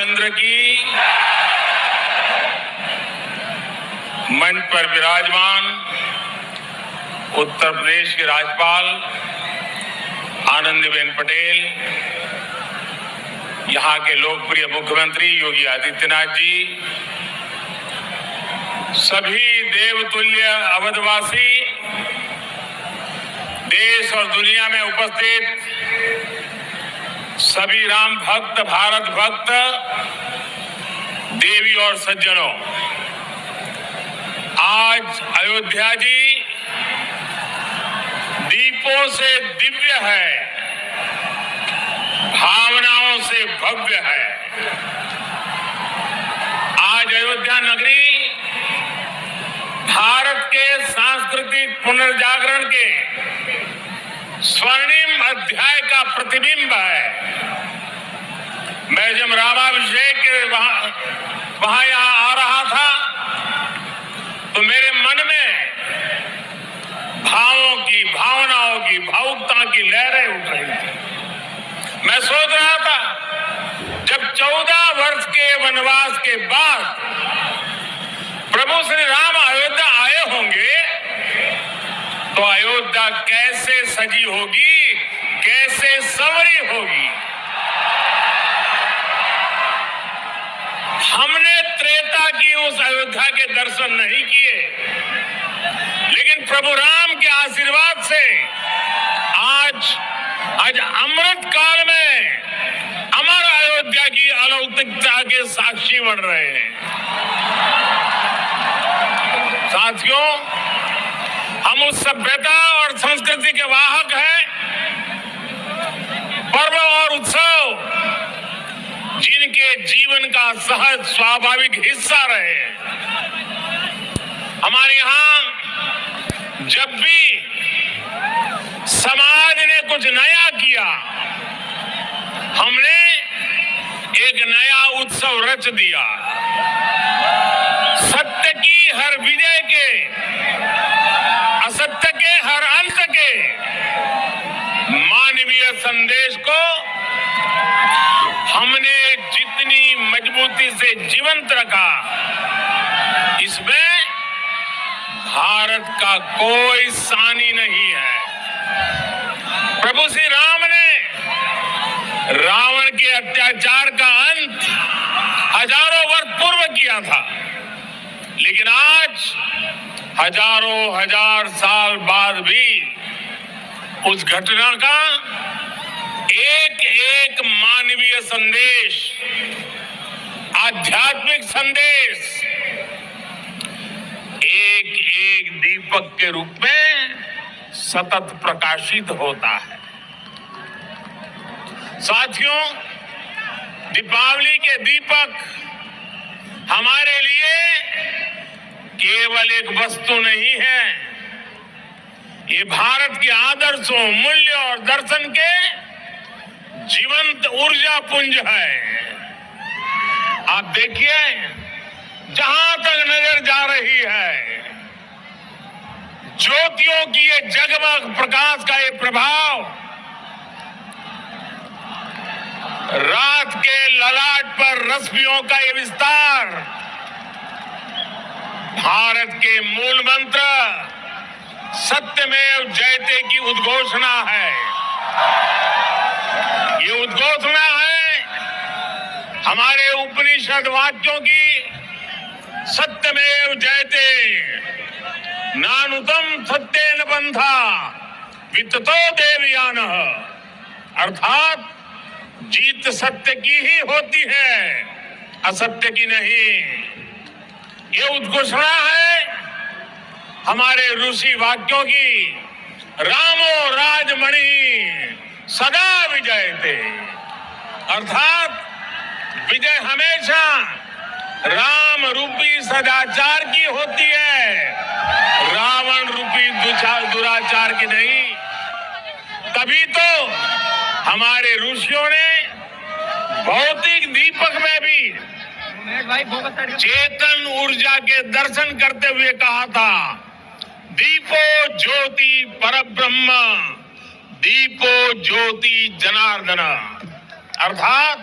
रामचंद्र की। मंच पर विराजमान उत्तर प्रदेश के राज्यपाल आनंदीबेन पटेल, यहां के लोकप्रिय मुख्यमंत्री योगी आदित्यनाथ जी, सभी देवतुल्य अवधवासी, देश और दुनिया में उपस्थित सभी राम भक्त, भारत भक्त, देवी और सज्जनों, आज अयोध्या जी दीपों से दिव्य है, भावनाओं से भव्य है। आज अयोध्या नगरी भारत के सांस्कृतिक पुनर्जागरण के स्वर्णिम अध्याय का प्रतिबिंब है। मैं जब रामाभिषेक के वहां यहां आ रहा था तो मेरे मन में भावों की, भावनाओं की, भावुकता की लहरें उठ रही थी। मैं सोच रहा था जब 14 वर्ष के वनवास के बाद प्रभु श्री राम अयोध्या आए होंगे तो अयोध्या कैसे सजी होगी, कैसे संवरी होगी। हमने त्रेता की उस अयोध्या के दर्शन नहीं किए, लेकिन प्रभु राम के आशीर्वाद से आज अमृत काल में अमर अयोध्या की अलौकिकता के साक्षी बन रहे हैं। साथियों, हम उस सभ्यता और संस्कृति के वाहक हैं। पर्व और उत्सव जिनके जीवन का सहज स्वाभाविक हिस्सा रहे हैं। हमारे यहाँ जब भी समाज ने कुछ नया किया, हमने एक नया उत्सव रच दिया। सत्य की हर विजय के, असत्य के हर अंत के मानवीय संदेश को हमने जितनी मजबूती से जीवंत रखा, इसमें भारत का कोई सानी नहीं है। प्रभु श्री राम ने रावण के अत्याचार का अंत हजारों वर्ष पूर्व किया था, लेकिन आज हजारों हजार साल बाद भी उस घटना का एक एक मानवीय संदेश, आध्यात्मिक संदेश एक एक दीपक के रूप में सतत प्रकाशित होता है। साथियों, दीपावली के दीपक हमारे लिए केवल एक वस्तु नहीं है, ये भारत के आदर्शों, मूल्य और दर्शन के जीवंत ऊर्जा पुंज है। आप देखिए, जहां तक नजर जा रही है, ज्योतियों की ये जगमग प्रकाश का ये प्रभाव, रात के ललाट पर रश्मियों का ये विस्तार, भारत के मूल मंत्र सत्यमेव जयते की उद्घोषणा है। ये उद्घोषणा है हमारे उपनिषद वाक्यों की। सत्यमेव जयते, नानुतम सत्येन बंधा वित्ततो देवयानः, अर्थात जीत सत्य की ही होती है, असत्य की नहीं। ये उद्घोषणा है हमारे ऋषि वाक्यों की। रामो राजमणि सदा विजयते, अर्थात विजय हमेशा राम रूपी सदाचार की होती है, रावण रूपी दुराचार की नहीं। तभी तो हमारे ऋषियों ने भौतिक दीपक में भी चेतन ऊर्जा के दर्शन करते हुए कहा था, दीपो ज्योति परब्रह्म, दीपो ज्योति जनार्दन, अर्थात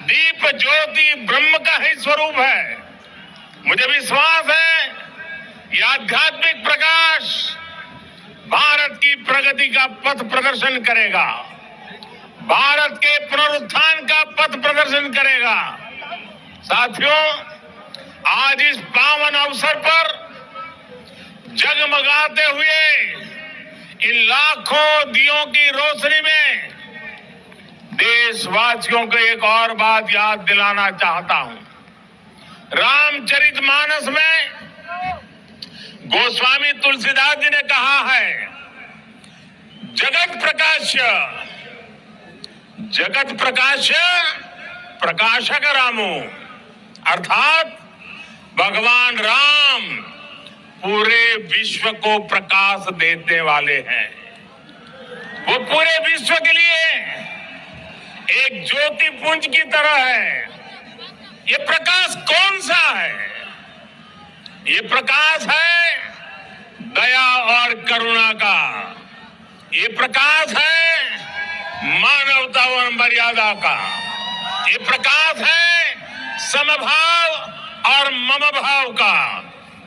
दीप ज्योति ब्रह्म का ही स्वरूप है। मुझे विश्वास है ये आध्यात्मिक प्रकाश भारत की प्रगति का पथ प्रदर्शन करेगा, भारत के पुनरुत्थान का पथ प्रदर्शन करेगा। साथियों, आज इस पावन अवसर पर जगमगाते हुए इन लाखों दियों की रोशनी में देशवासियों को एक और बात याद दिलाना चाहता हूं। रामचरितमानस में गोस्वामी तुलसीदास जी ने कहा है, जगत प्रकाश प्रकाशक रामो, अर्थात भगवान राम पूरे विश्व को प्रकाश देने वाले हैं। वो पूरे विश्व के लिए एक ज्योति पुंज की तरह है। ये प्रकाश कौन सा है? ये प्रकाश है दया और करुणा का। ये प्रकाश है मानवता और मर्यादा का। ये प्रकाश है समभाव और मम भाव का।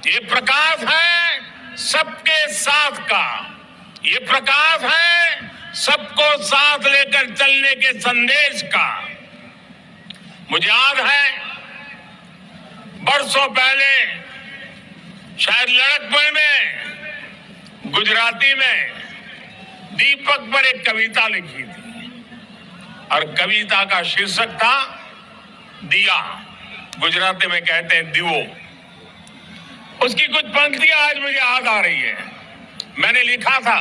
ये प्रकाश है सबके साथ का। ये प्रकाश है सबको साथ लेकर चलने के संदेश का। मुझे याद है बरसों पहले शायद लड़कपन में गुजराती में दीपक पर एक कविता लिखी थी और कविता का शीर्षक था दिया। गुजराती में कहते हैं दिवो। उसकी कुछ पंक्तियां आज मुझे याद आ रही है। मैंने लिखा था,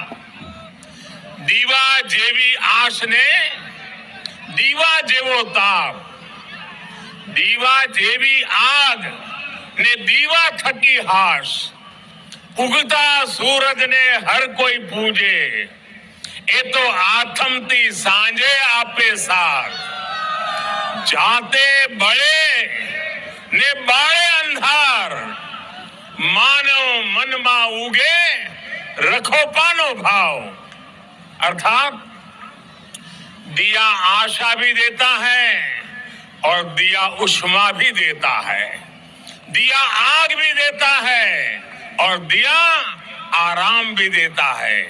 दीवा जेवी आश ने दीवा जेवो ताप, दीवा जेवी आग ने दीवा थकी हाश, उगता सूरज ने हर कोई पूजे, ए तो आथमती सांझे आपे साथ, जाते बड़े ने बाड़े अंधार, मानव मन मा उगे रखो पानो भाव। अर्थात दिया आशा भी देता है और दिया उष्मा भी देता है, दिया आग भी देता है और दिया आराम भी देता है।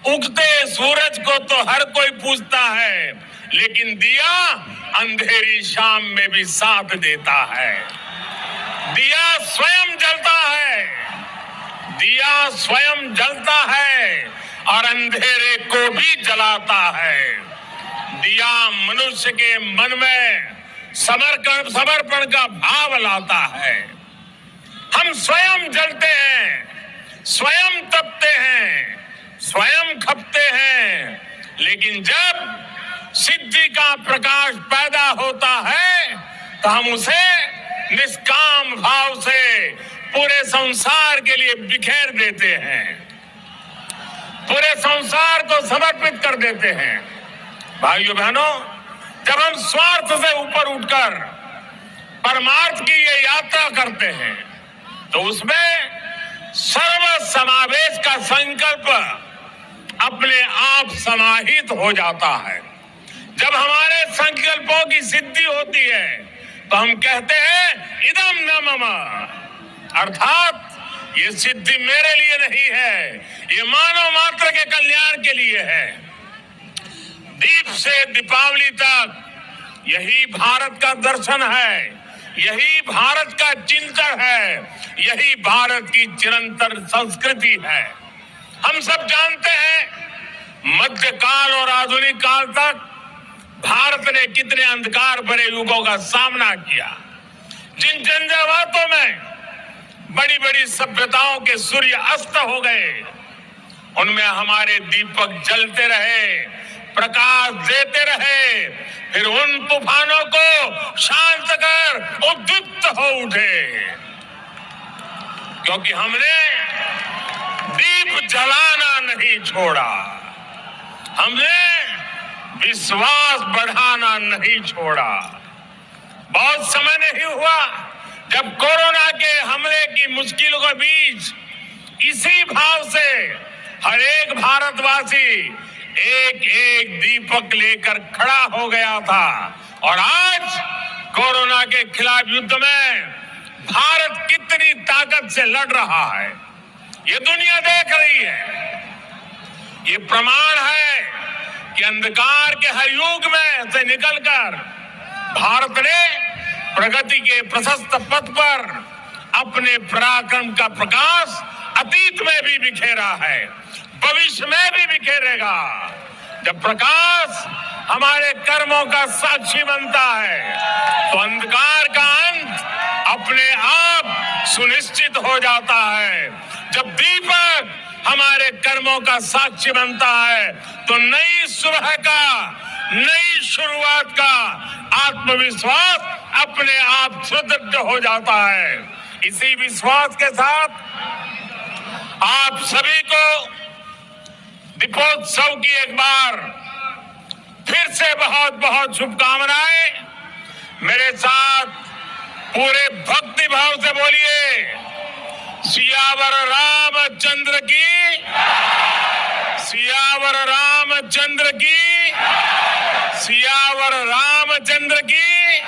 उगते सूरज को तो हर कोई पूछता है, लेकिन दिया अंधेरी शाम में भी साथ देता है। दिया स्वयं जलता है, दिया स्वयं जलता है और अंधेरे को भी जलाता है। दिया मनुष्य के मन में समर्पण का भाव लाता है। हम स्वयं जलते हैं, स्वयं तपते हैं, स्वयं खपते हैं, लेकिन जब सिद्धि का प्रकाश पैदा होता है तो हम उसे निष्काम भाव से पूरे संसार के लिए बिखेर देते हैं, पूरे संसार को समर्पित कर देते हैं। भाइयों बहनों, जब हम स्वार्थ से ऊपर उठकर परमार्थ की ये यात्रा करते हैं तो उसमें सर्व समावेश का संकल्प अपने आप समाहित हो जाता है। जब हमारे संकल्पों की सिद्धि होती है तो हम कहते हैं इदम न मम, अर्थात ये सिद्धि मेरे लिए नहीं है, ये मानव मात्र के कल्याण के लिए है। दीप से दीपावली तक यही भारत का दर्शन है, यही भारत का चिंतन है, यही भारत की चिरंतन संस्कृति है। हम सब जानते हैं मध्यकाल और आधुनिक काल तक भारत ने कितने अंधकार भरे युगों का सामना किया। जिन झंझावातों में बड़ी बड़ी सभ्यताओं के सूर्य अस्त हो गए, उनमें हमारे दीपक जलते रहे, प्रकाश देते रहे, फिर उन तूफानों को शांत कर उद्युक्त हो उठे, क्योंकि हमने दीप जलाना नहीं छोड़ा, हमने विश्वास बढ़ाना नहीं छोड़ा। बहुत समय नहीं हुआ जब कोरोना के हमले की मुश्किलों के बीच इसी भाव से हर एक भारतवासी एक एक दीपक लेकर खड़ा हो गया था। और आज कोरोना के खिलाफ युद्ध में भारत कितनी ताकत से लड़ रहा है, ये दुनिया देख रही है। ये प्रमाण है कि अंधकार के हर युग में से निकलकर भारत ने प्रगति के प्रशस्त पथ पर अपने पराक्रम का प्रकाश अतीत में भी बिखेरा है, भविष्य में भी बिखेरेगा। जब प्रकाश हमारे कर्मों का साक्षी बनता है तो अंधकार का अंत अपने आप सुनिश्चित हो जाता है। जब दीपक हमारे कर्मों का साक्षी बनता है तो नई सुबह का, नई शुरुआत का आत्मविश्वास अपने आप सुदृढ़ हो जाता है। इसी विश्वास के साथ आप सभी को दीपोत्सव की एक बार फिर से बहुत बहुत शुभकामनाएं। मेरे साथ पूरे भक्ति भाव से बोलिए, सियावर रामचंद्र की, सियावर रामचंद्र की, सियावर रामचंद्र की।